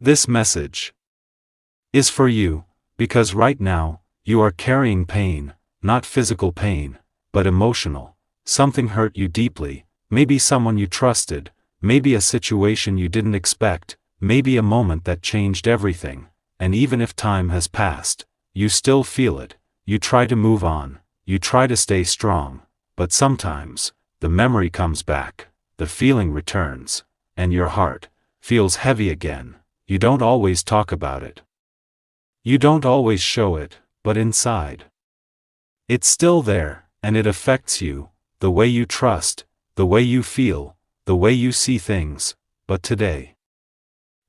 This message is for you, because right now, you are carrying pain, not physical pain, but emotional. Something hurt you deeply, maybe someone you trusted, maybe a situation you didn't expect, maybe a moment that changed everything, and even if time has passed, you still feel it. You try to move on, you try to stay strong, but sometimes, the memory comes back, the feeling returns, and your heart feels heavy again. You don't always talk about it. You don't always show it, but inside, it's still there, and it affects you, the way you trust, the way you feel, the way you see things. But today,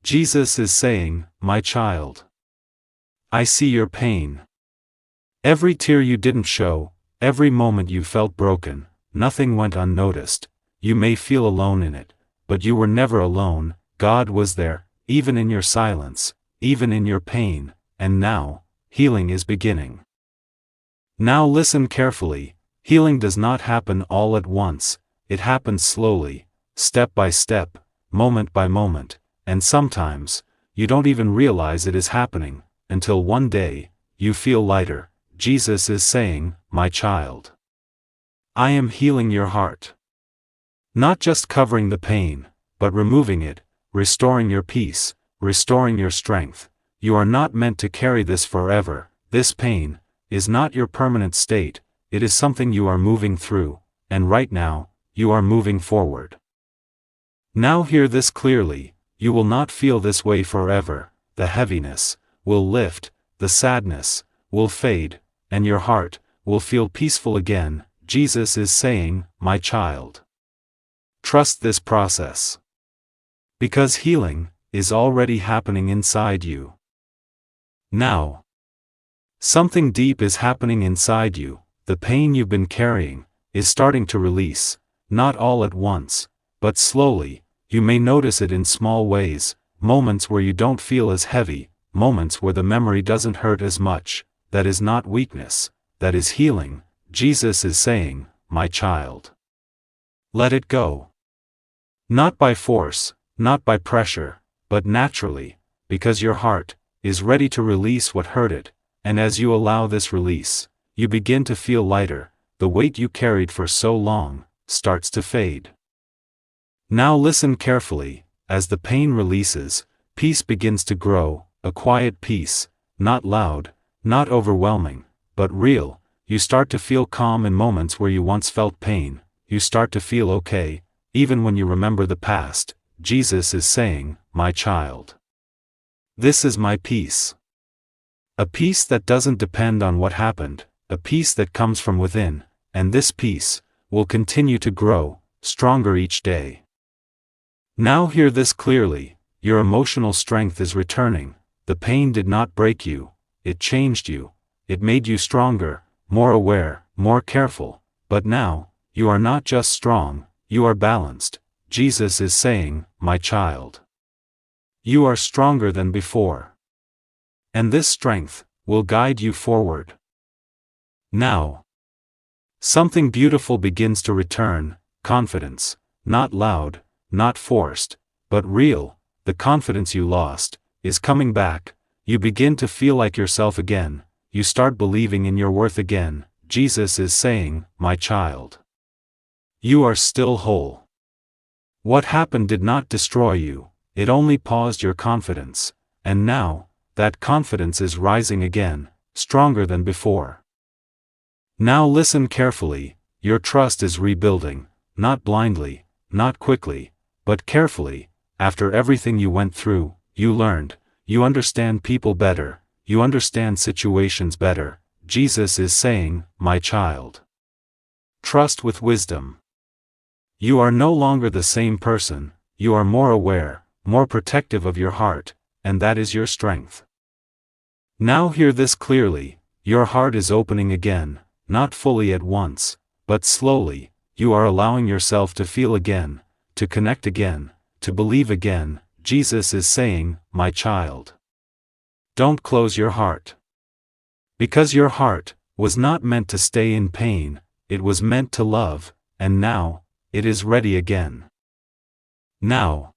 Jesus is saying, my child, I see your pain. Every tear you didn't show, every moment you felt broken, nothing went unnoticed. You may feel alone in it, but you were never alone. God was there, even in your silence, even in your pain, and now, healing is beginning. Now listen carefully. Healing does not happen all at once, it happens slowly, step by step, moment by moment, and sometimes, you don't even realize it is happening, until one day, you feel lighter. Jesus is saying, my child, I am healing your heart. Not just covering the pain, but removing it, restoring your peace, restoring your strength. You are not meant to carry this forever. This pain is not your permanent state, it is something you are moving through, and right now, you are moving forward. Now hear this clearly, you will not feel this way forever. The heaviness will lift, the sadness will fade, and your heart will feel peaceful again. Jesus is saying, my child, trust this process. Because healing is already happening inside you. Now, something deep is happening inside you. The pain you've been carrying is starting to release, not all at once, but slowly. You may notice it in small ways, moments where you don't feel as heavy, moments where the memory doesn't hurt as much. That is not weakness, that is healing. Jesus is saying, my child, let it go. Not by force, not by pressure, but naturally, because your heart is ready to release what hurt it, and as you allow this release, you begin to feel lighter. The weight you carried for so long starts to fade. Now listen carefully. As the pain releases, peace begins to grow, a quiet peace, not loud, not overwhelming, but real. You start to feel calm in moments where you once felt pain. You start to feel okay, even when you remember the past. Jesus is saying, my child, this is my peace. A peace that doesn't depend on what happened, a peace that comes from within, and this peace will continue to grow, stronger each day. Now hear this clearly, your emotional strength is returning. The pain did not break you, it changed you, it made you stronger, more aware, more careful. But now, you are not just strong, you are balanced. Jesus is saying, my child, you are stronger than before. And this strength will guide you forward. Now, something beautiful begins to return, confidence, not loud, not forced, but real. The confidence you lost is coming back. You begin to feel like yourself again. You start believing in your worth again. Jesus is saying, my child, you are still whole. What happened did not destroy you, it only paused your confidence, and now, that confidence is rising again, stronger than before. Now listen carefully, your trust is rebuilding, not blindly, not quickly, but carefully. After everything you went through, you learned, you understand people better, you understand situations better. Jesus is saying, my child, trust with wisdom. You are no longer the same person, you are more aware, more protective of your heart, and that is your strength. Now hear this clearly, your heart is opening again, not fully at once, but slowly. You are allowing yourself to feel again, to connect again, to believe again. Jesus is saying, my child, don't close your heart. Because your heart was not meant to stay in pain, it was meant to love, and now, it is ready again. Now,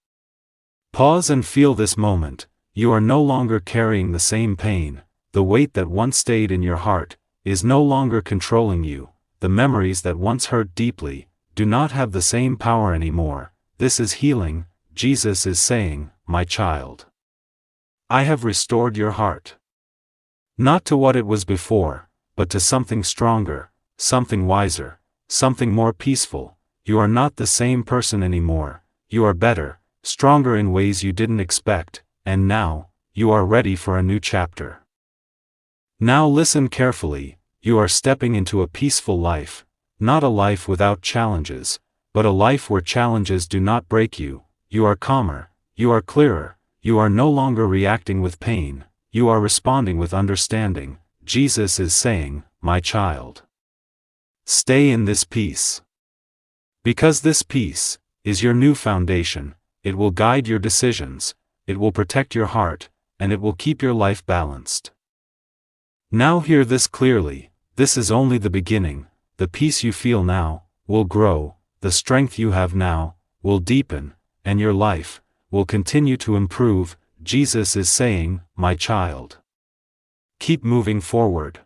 pause and feel this moment. You are no longer carrying the same pain. The weight that once stayed in your heart is no longer controlling you. The memories that once hurt deeply do not have the same power anymore. This is healing. Jesus is saying, my child, I have restored your heart. Not to what it was before, but to something stronger, something wiser, something more peaceful. You are not the same person anymore. You are better, stronger in ways you didn't expect, and now, you are ready for a new chapter. Now listen carefully. You are stepping into a peaceful life, not a life without challenges, but a life where challenges do not break you. You are calmer, you are clearer, you are no longer reacting with pain, you are responding with understanding. Jesus is saying, my child, stay in this peace. Because this peace is your new foundation. It will guide your decisions, it will protect your heart, and it will keep your life balanced. Now hear this clearly. This is only the beginning. The peace you feel now will grow, the strength you have now will deepen, and your life will continue to improve. Jesus is saying, my child, keep moving forward.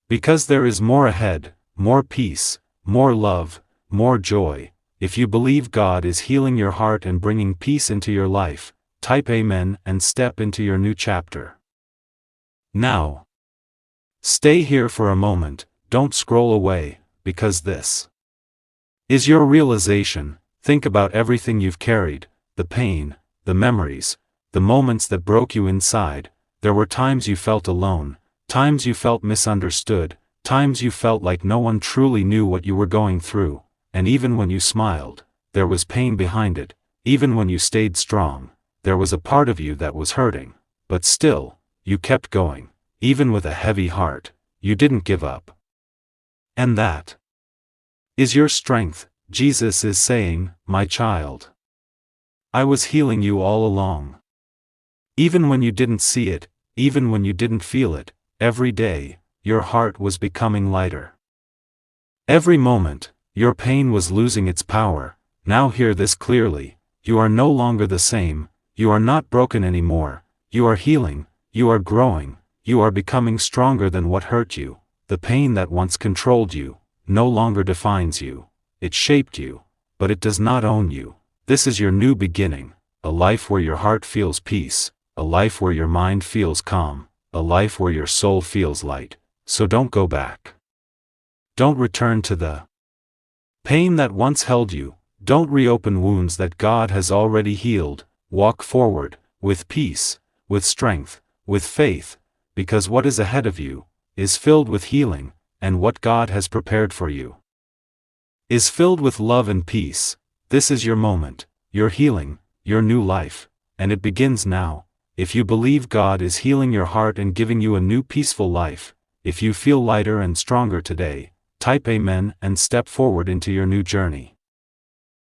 Because there is more ahead, more peace, more love, more joy. If you believe God is healing your heart and bringing peace into your life, type Amen and step into your new chapter. Now, stay here for a moment, don't scroll away, because this is your realization. Think about everything you've carried, the pain, the memories, the moments that broke you inside. There were times you felt alone, times you felt misunderstood, times you felt like no one truly knew what you were going through, and even when you smiled, there was pain behind it. Even when you stayed strong, there was a part of you that was hurting, but still, you kept going. Even with a heavy heart, you didn't give up. And that is your strength. Jesus is saying, my child, I was healing you all along. Even when you didn't see it, even when you didn't feel it, every day, your heart was becoming lighter. Every moment, your pain was losing its power. Now hear this clearly. You are no longer the same. You are not broken anymore. You are healing. You are growing. You are becoming stronger than what hurt you. The pain that once controlled you no longer defines you. It shaped you, but it does not own you. This is your new beginning, a life where your heart feels peace, a life where your mind feels calm, a life where your soul feels light. So don't go back. Don't return to the pain that once held you. Don't reopen wounds that God has already healed. Walk forward, with peace, with strength, with faith, because what is ahead of you is filled with healing, and what God has prepared for you is filled with love and peace. This is your moment, your healing, your new life, and it begins now. If you believe God is healing your heart and giving you a new peaceful life, if you feel lighter and stronger today, type Amen and step forward into your new journey.